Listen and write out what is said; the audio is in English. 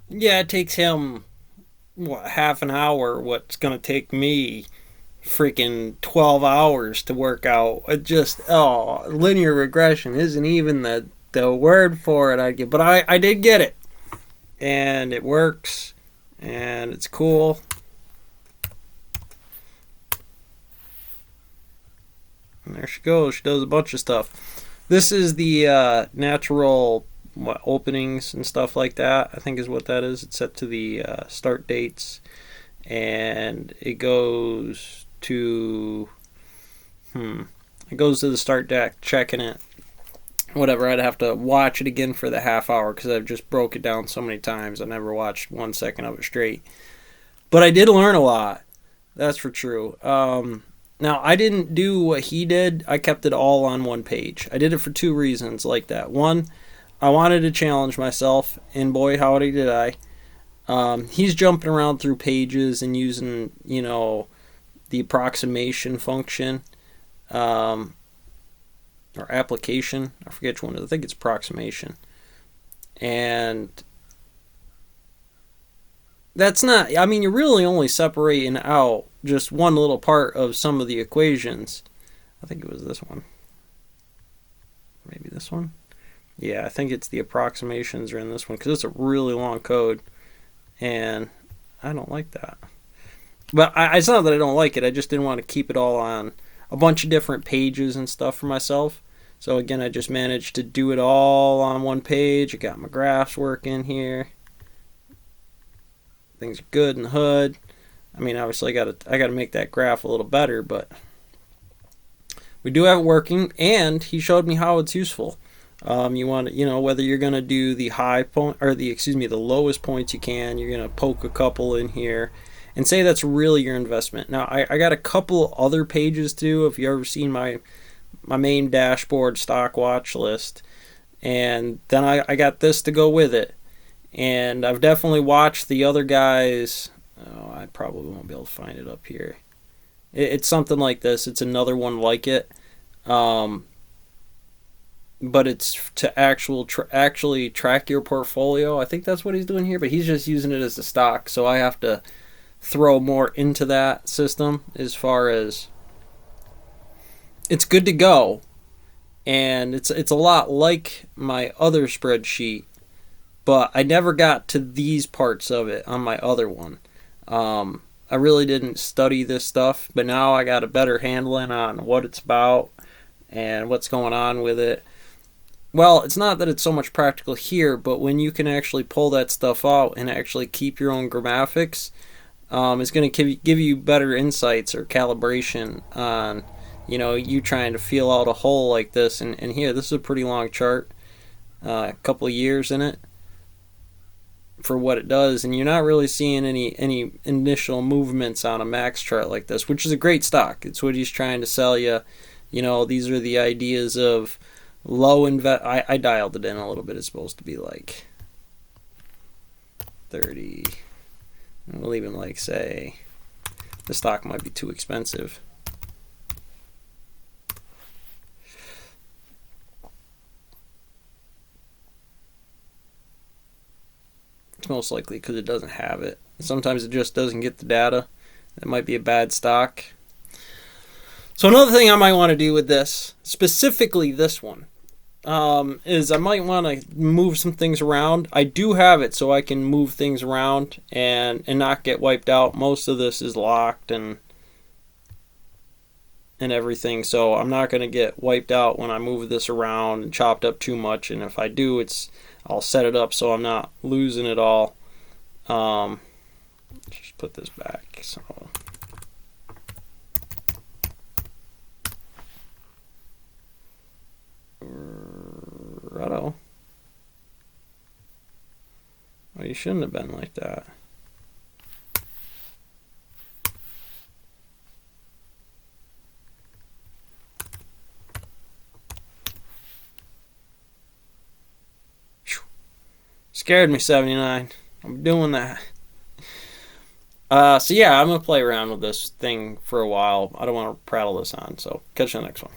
Yeah, it takes him what, half an hour. What's gonna take me freaking 12 hours to work out. It just linear regression isn't even the word for it I get, but I did get it, and it works, and it's cool. And there she goes. She does a bunch of stuff. This is the natural what openings and stuff like that. I think is what that is. It's set to the start dates, and it goes to it goes to the start deck, checking it. Whatever. I'd have to watch it again for the half hour because I've just broke it down so many times. I never watched 1 second of it straight, but I did learn a lot. That's for true. Now, I didn't do what he did. I kept it all on one page. I did it for two reasons like that. One, I wanted to challenge myself, and boy, howdy did I. He's jumping around through pages and using, the approximation function um, or application. I forget which one. I think it's approximation. And that's not, I mean, you're really only separating out just one little part of some of the equations. I think it was this one. Maybe this one? Yeah, I think it's the approximations are in this one because it's a really long code, and I don't like that. But it's not that I don't like it. I just didn't want to keep it all on a bunch of different pages and stuff for myself. So again, I just managed to do it all on one page. I got my graphs working here. Things are good in the hood. I mean, obviously, I got to make that graph a little better, but we do have it working, and he showed me how it's useful. You want to, whether you're going to do the high point or the lowest points you can, you're going to poke a couple in here and say that's really your investment. Now, I got a couple other pages too. If you ever seen my main dashboard stock watch list, and then I got this to go with it. And I've definitely watched the other guys. Oh, I probably won't be able to find it up here. It's something like this. It's another one like it. But it's to actually track your portfolio. I think that's what he's doing here, but he's just using it as a stock. So I have to throw more into that system as far as it's good to go. And it's a lot like my other spreadsheet, but I never got to these parts of it on my other one. I really didn't study this stuff, but now I got a better handling on what it's about and what's going on with it. Well, it's not that it's so much practical here, but when you can actually pull that stuff out and actually keep your own graphics, it's going to give you better insights or calibration on, you trying to feel out a hole like this. And here, this is a pretty long chart, a couple of years in it for what it does, and you're not really seeing any initial movements on a max chart like this, which is a great stock. It's what he's trying to sell you. These are the ideas of low invest. I dialed it in a little bit. It's supposed to be like 30. We'll even say the stock might be too expensive. It's most likely because it doesn't have it. Sometimes it just doesn't get the data. It might be a bad stock. So another thing I might want to do with this, specifically this one, is I might want to move some things around. I do have it so I can move things around and not get wiped out. Most of this is locked and everything, so I'm not going to get wiped out when I move this around and chopped up too much. And if I do, I'll set it up so I'm not losing it all. Just put this back. So righto. Well, you shouldn't have been like that. Scared me, 79. I'm doing that. So yeah, I'm going to play around with this thing for a while. I don't want to prattle this on, so catch you on the next one.